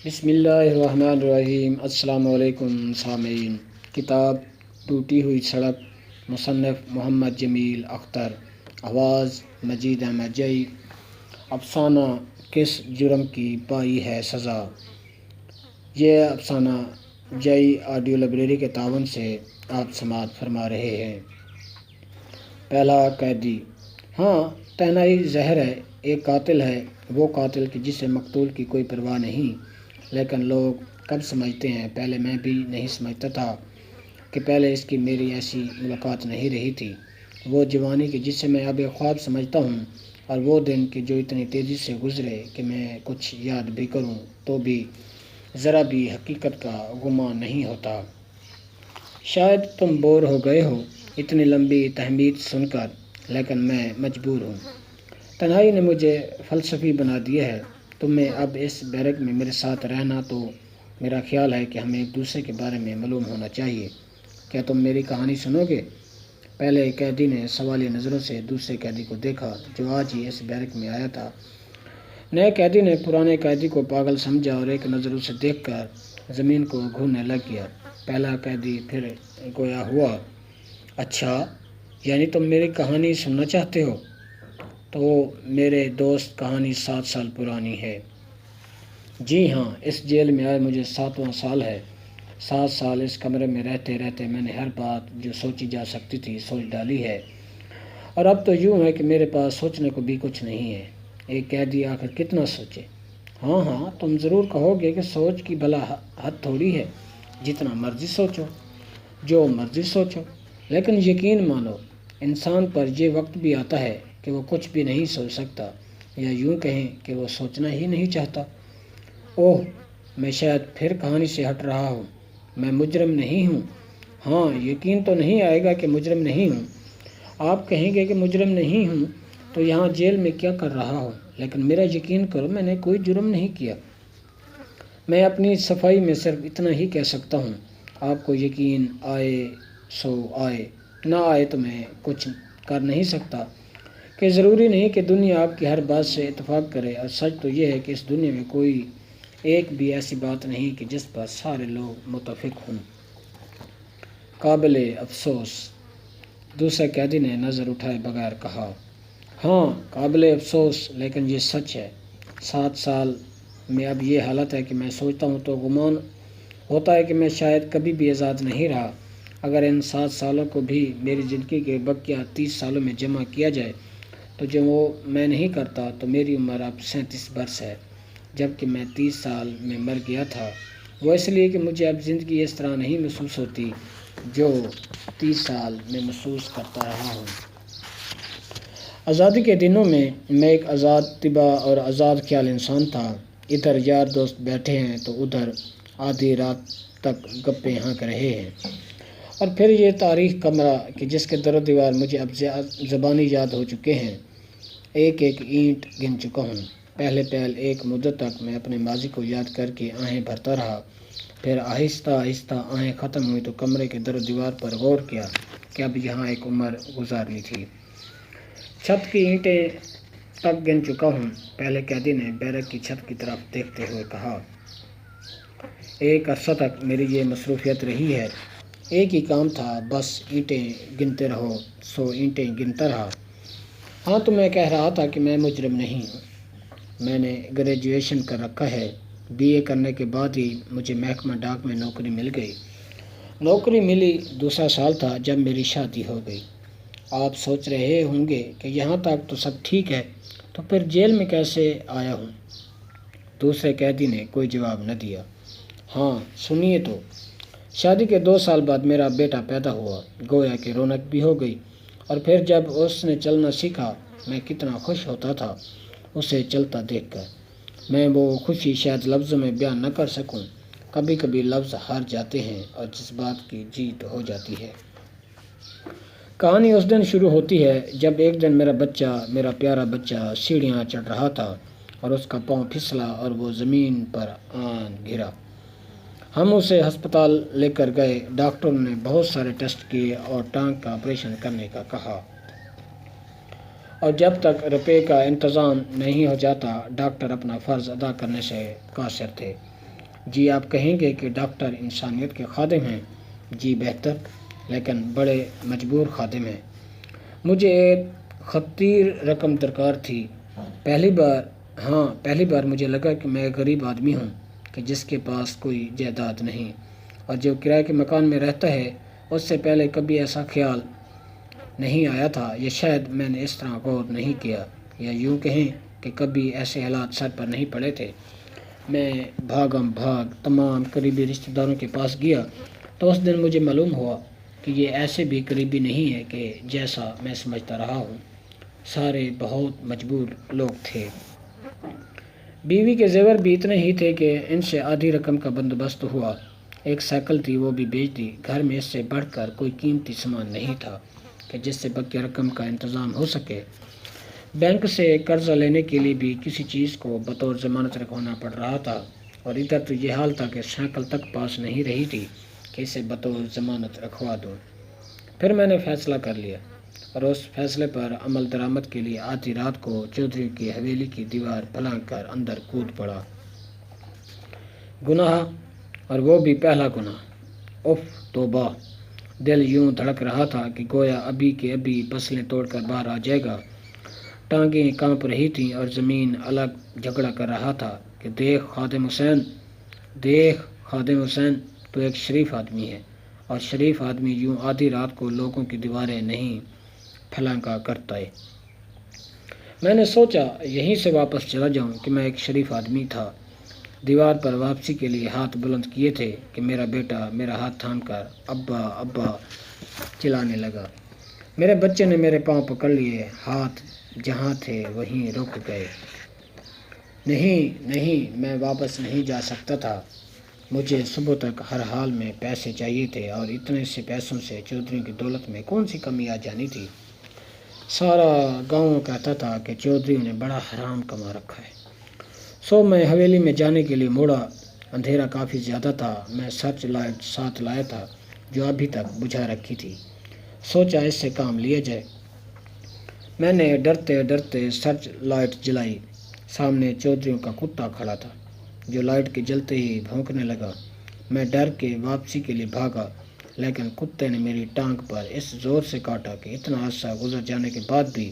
بسم اللہ الرحمن الرحیم۔ السلام علیکم سامعین۔ کتاب ٹوٹی ہوئی سڑک، مصنف محمد جمیل اختر، آواز مجید احمد جئی۔ افسانہ کس جرم کی پائی ہے سزا۔ یہ افسانہ جئی آڈیو لائبریری کے تعاون سے آپ سماعت فرما رہے ہیں۔ پہلا قیدی۔ ہاں، تنہائی زہر ہے۔ ایک قاتل ہے، وہ قاتل کہ جسے مقتول کی کوئی پرواہ نہیں، لیکن لوگ کب سمجھتے ہیں، پہلے میں بھی نہیں سمجھتا تھا کہ پہلے اس کی میری ایسی ملاقات نہیں رہی تھی۔ وہ جوانی کی جسے میں اب ایک خواب سمجھتا ہوں، اور وہ دن کہ جو اتنی تیزی سے گزرے کہ میں کچھ یاد بھی کروں تو بھی ذرا بھی حقیقت کا گمان نہیں ہوتا۔ شاید تم بور ہو گئے ہو اتنی لمبی تحمید سن کر، لیکن میں مجبور ہوں۔ تنہائی نے مجھے فلسفی بنا دیا ہے۔ تمہیں اب اس بیرک میں میرے ساتھ رہنا تو میرا خیال ہے کہ ہمیں ایک دوسرے کے بارے میں معلوم ہونا چاہیے۔ کیا تم میری کہانی سنو گے؟ پہلے قیدی نے سوالیہ نظروں سے دوسرے قیدی کو دیکھا جو آج ہی اس بیرک میں آیا تھا۔ نئے قیدی نے پرانے قیدی کو پاگل سمجھا اور ایک نظر اسے دیکھ کر زمین کو گھوننے لگ گیا۔ پہلا قیدی پھر گویا ہوا، اچھا، یعنی تم میری کہانی سننا چاہتے ہو؟ تو میرے دوست، کہانی 7 سال پرانی ہے۔ جی ہاں، اس جیل میں آئے مجھے 7واں سال ہے۔ 7 سال اس کمرے میں رہتے رہتے میں نے ہر بات جو سوچی جا سکتی تھی سوچ ڈالی ہے، اور اب تو یوں ہے کہ میرے پاس سوچنے کو بھی کچھ نہیں ہے۔ ایک قیدی آخر کتنا سوچے؟ ہاں، تم ضرور کہو گے کہ سوچ کی بھلا حد تھوڑی ہے، جتنا مرضی سوچو، جو مرضی سوچو، لیکن یقین مانو انسان پر یہ وقت بھی آتا ہے کہ وہ کچھ بھی نہیں سوچ سکتا، یا یوں کہیں کہ وہ سوچنا ہی نہیں چاہتا۔ اوہ، میں شاید پھر کہانی سے ہٹ رہا ہوں۔ میں مجرم نہیں ہوں۔ ہاں، یقین تو نہیں آئے گا کہ مجرم نہیں ہوں۔ آپ کہیں گے کہ مجرم نہیں ہوں تو یہاں جیل میں کیا کر رہا ہوں، لیکن میرا یقین کرو میں نے کوئی جرم نہیں کیا۔ میں اپنی صفائی میں صرف اتنا ہی کہہ سکتا ہوں، آپ کو یقین آئے سو آئے، نہ آئے تو میں کچھ کر نہیں سکتا۔ کہ ضروری نہیں کہ دنیا آپ کی ہر بات سے اتفاق کرے، اور سچ تو یہ ہے کہ اس دنیا میں کوئی ایک بھی ایسی بات نہیں کہ جس پر سارے لوگ متفق ہوں۔ قابل افسوس۔ دوسرے قیدی نے نظر اٹھائے بغیر کہا، ہاں، قابل افسوس، لیکن یہ سچ ہے۔ 7 سال میں اب یہ حالت ہے کہ میں سوچتا ہوں تو گمان ہوتا ہے کہ میں شاید کبھی بھی آزاد نہیں رہا۔ اگر ان 7 سالوں کو بھی میری زندگی کے بقیہ 30 سالوں میں جمع کیا جائے تو جو وہ میں نہیں کرتا تو میری عمر اب 37 برس ہے، جبکہ میں 30 سال میں مر گیا تھا۔ وہ اس لیے کہ مجھے اب زندگی اس طرح نہیں محسوس ہوتی جو 30 سال میں محسوس کرتا رہا ہوں۔ آزادی کے دنوں میں میں ایک آزاد طبع اور آزاد خیال انسان تھا۔ ادھر یار دوست بیٹھے ہیں تو ادھر آدھی رات تک گپیں ہانک رہے ہیں، اور پھر یہ تاریخ کمرہ کہ جس کے در و دیوار مجھے اب زبانی یاد ہو چکے ہیں، ایک ایک اینٹ گن چکا ہوں۔ پہلے ایک مدت تک میں اپنے ماضی کو یاد کر کے آہیں بھرتا رہا، پھر آہستہ آہستہ آہیں ختم ہوئی تو کمرے کے در و دیوار پر غور کیا کہ اب یہاں ایک عمر گزارنی تھی۔ چھت کی اینٹیں تک گن چکا ہوں۔ پہلے قیدی نے بیرک کی چھت کی طرف دیکھتے ہوئے کہا، ایک عرصہ تک میری یہ مصروفیت رہی ہے۔ ایک ہی کام تھا، بس اینٹیں گنتے رہو، سو اینٹیں گنتا رہا۔ ہاں، تو میں کہہ رہا تھا کہ میں مجرم نہیں ہوں۔ میں نے گریجویشن کر رکھا ہے۔ بی اے کرنے کے بعد ہی مجھے محکمہ ڈاک میں نوکری مل گئی۔ نوکری ملی 2 سال تھا جب میری شادی ہو گئی۔ آپ سوچ رہے ہوں گے کہ یہاں تک تو سب ٹھیک ہے، تو پھر جیل میں کیسے آیا ہوں؟ دوسرے قیدی نے کوئی جواب نہ دیا۔ ہاں، سنیے تو، شادی کے 2 سال بعد میرا بیٹا پیدا ہوا، گویا کہ رونق بھی ہو گئی، اور پھر جب اس نے چلنا سیکھا میں کتنا خوش ہوتا تھا اسے چلتا دیکھ کر۔ میں وہ خوشی شاید لفظوں میں بیان نہ کر سکوں۔ کبھی کبھی لفظ ہار جاتے ہیں اور جذبات کی جیت ہو جاتی ہے۔ کہانی اس دن شروع ہوتی ہے جب ایک دن میرا پیارا بچہ سیڑھیاں چڑھ رہا تھا اور اس کا پاؤں پھسلا اور وہ زمین پر آن گرا۔ ہم اسے ہسپتال لے کر گئے۔ ڈاکٹروں نے بہت سارے ٹیسٹ کیے اور ٹانگ کا آپریشن کرنے کا کہا، اور جب تک روپے کا انتظام نہیں ہو جاتا ڈاکٹر اپنا فرض ادا کرنے سے قاصر تھے۔ جی آپ کہیں گے کہ ڈاکٹر انسانیت کے خادم ہیں، جی بہتر، لیکن بڑے مجبور خادم ہیں۔ مجھے ایک خطیر رقم درکار تھی۔ پہلی بار مجھے لگا کہ میں ایک غریب آدمی ہوں کہ جس کے پاس کوئی جائیداد نہیں اور جو کرائے کے مکان میں رہتا ہے۔ اس سے پہلے کبھی ایسا خیال نہیں آیا تھا، یا شاید میں نے اس طرح غور نہیں کیا، یا یوں کہیں کہ کبھی ایسے حالات سر پر نہیں پڑے تھے۔ میں بھاگم بھاگ تمام قریبی رشتہ داروں کے پاس گیا تو اس دن مجھے معلوم ہوا کہ یہ ایسے بھی قریبی نہیں ہے کہ جیسا میں سمجھتا رہا ہوں۔ سارے بہت مجبور لوگ تھے۔ بیوی کے زیور بھی اتنے ہی تھے کہ ان سے آدھی رقم کا بندوبست ہوا۔ ایک سائیکل تھی، وہ بھی بیچ دی۔ گھر میں اس سے بڑھ کر کوئی قیمتی سامان نہیں تھا کہ جس سے بقیہ رقم کا انتظام ہو سکے۔ بینک سے قرضہ لینے کے لیے بھی کسی چیز کو بطور ضمانت رکھوانا پڑ رہا تھا، اور ادھر تو یہ حال تھا کہ سائیکل تک پاس نہیں رہی تھی کہ اسے بطور ضمانت رکھوا دوں۔ پھر میں نے فیصلہ کر لیا، اور اس فیصلے پر عمل درآمد کے لیے آدھی رات کو چودھری کی حویلی کی دیوار پھلانگ کر اندر کود پڑا۔ گناہ، اور وہ بھی پہلا گناہ۔ اف توبہ! دل یوں دھڑک رہا تھا کہ گویا ابھی کے ابھی پسلیں توڑ کر باہر آ جائے گا۔ ٹانگیں کانپ رہی تھیں اور زمین الگ جھگڑا کر رہا تھا کہ دیکھ خادم حسین، تو ایک شریف آدمی ہے، اور شریف آدمی یوں آدھی رات کو لوگوں کی دیواریں نہیں پھلانگا کرتا ہے۔ میں نے سوچا یہیں سے واپس چلا جاؤں کہ میں ایک شریف آدمی تھا۔ دیوار پر واپسی کے لیے ہاتھ بلند کیے تھے کہ میرا بیٹا میرا ہاتھ تھام کر ابا ابا چلانے لگا۔ میرے بچے نے میرے پاؤں پکڑ لیے، ہاتھ جہاں تھے وہیں رک گئے۔ نہیں، میں واپس نہیں جا سکتا تھا۔ مجھے صبح تک ہر حال میں پیسے چاہیے تھے، اور اتنے سے پیسوں سے چودھریوں کی دولت میں کون سی کمی آ جانی تھی۔ سارا گاؤں کہتا تھا کہ چودھریوں نے بڑا حرام کما رکھا ہے۔ سو میں حویلی میں جانے کے لیے موڑا۔ اندھیرا کافی زیادہ تھا۔ میں سرچ لائٹ ساتھ لایا تھا جو ابھی تک بجھا رکھی تھی۔ سوچا اس سے کام لیا جائے۔ میں نے ڈرتے ڈرتے سرچ لائٹ جلائی۔ سامنے چودھریوں کا کتا کھڑا تھا جو لائٹ کے جلتے ہی بھونکنے لگا۔ میں ڈر کے واپسی کے لیے بھاگا، لیکن کتے نے میری ٹانگ پر اس زور سے کاٹا کہ اتنا عرصہ گزر جانے کے بعد بھی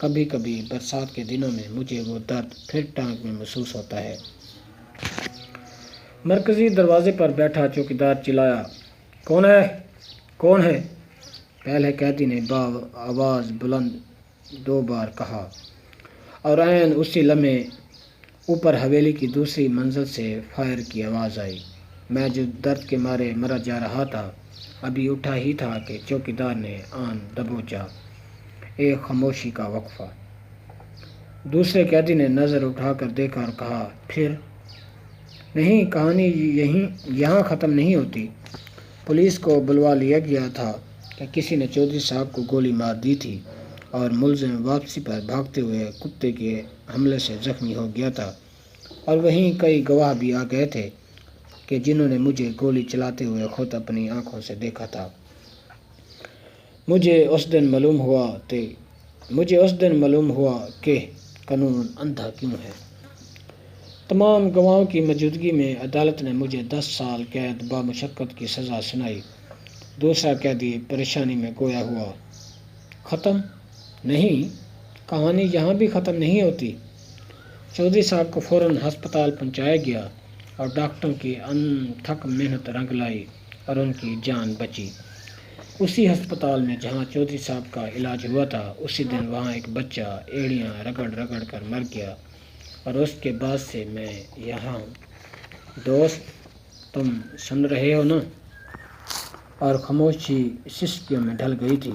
کبھی کبھی برسات کے دنوں میں مجھے وہ درد پھر ٹانگ میں محسوس ہوتا ہے۔ مرکزی دروازے پر بیٹھا چوکیدار چلایا، کون ہے؟ پہلے قیدی نے آواز بلند 2 بار کہا، اور عین اسی لمحے اوپر حویلی کی دوسری منزل سے فائر کی آواز آئی۔ میں جو درد کے مارے مرا جا رہا تھا ابھی اٹھا ہی تھا کہ چوکیدار نے آن دبوچا۔ ایک خاموشی کا وقفہ۔ دوسرے قیدی نے نظر اٹھا کر دیکھا اور کہا، پھر؟ نہیں، کہانی یہاں ختم نہیں ہوتی۔ پولیس کو بلوا لیا گیا تھا کہ کسی نے چودھری صاحب کو گولی مار دی تھی، اور ملزم واپسی پر بھاگتے ہوئے کتے کے حملے سے زخمی ہو گیا تھا، اور وہیں کئی گواہ بھی آ گئے تھے کہ جنہوں نے مجھے گولی چلاتے ہوئے خود اپنی آنکھوں سے دیکھا تھا۔ مجھے اس دن معلوم ہوا کہ قانون اندھا کیوں ہے۔ تمام گواہوں کی موجودگی میں عدالت نے مجھے 10 سال قید بامشقت کی سزا سنائی۔ دوسرا قیدی پریشانی میں گویا ہوا، ختم؟ نہیں، کہانی یہاں بھی ختم نہیں ہوتی۔ چودھری صاحب کو فوراً ہسپتال پہنچایا گیا، اور ڈاکٹروں کی انتھک محنت رنگ لائی اور ان کی جان بچی۔ اسی ہسپتال میں جہاں چودھری صاحب کا علاج ہوا تھا، اسی دن وہاں ایک بچہ ایڑیاں رگڑ رگڑ کر مر گیا، اور اس کے بعد سے میں یہاں ہوں۔ دوست، تم سن رہے ہو نا؟ اور خاموشی سسکیوں میں ڈھل گئی تھی۔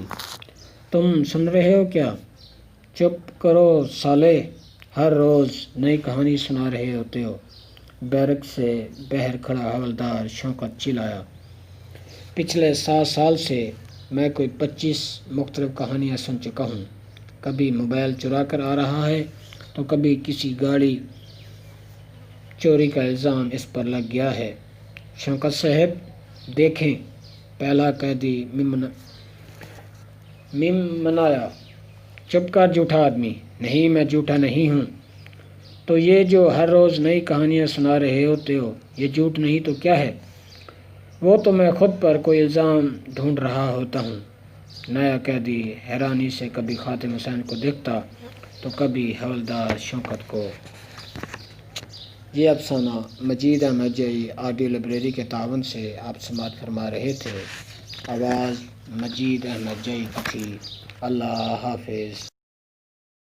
تم سن رہے ہو کیا؟ چپ کرو سالے، ہر روز نئی کہانی سنا رہے ہوتے ہو۔ بیرک سے باہر کھڑا حوالدار شوکت چلایا، پچھلے 7 سال سے میں کوئی 25 مختلف کہانیاں سن چکا ہوں۔ کبھی موبائل چرا کر آ رہا ہے، تو کبھی کسی گاڑی چوری کا الزام اس پر لگ گیا ہے۔ شوکت صاحب دیکھیں، پہلا قیدی منایا، چپ کر جھوٹا آدمی۔ نہیں، میں جھوٹا نہیں ہوں۔ تو یہ جو ہر روز نئی کہانیاں سنا رہے ہوتے ہو یہ جھوٹ نہیں تو کیا ہے؟ وہ تو میں خود پر کوئی الزام ڈھونڈ رہا ہوتا ہوں۔ نیا قیدی حیرانی سے کبھی خاتم حسین کو دیکھتا تو کبھی حوالدار شوکت کو۔ یہ افسانہ مجید احمد جئی آڈیو لائبریری کے تعاون سے آپ سماعت فرما رہے تھے۔ آواز مجید احمد جئی کی تھی۔ اللہ حافظ۔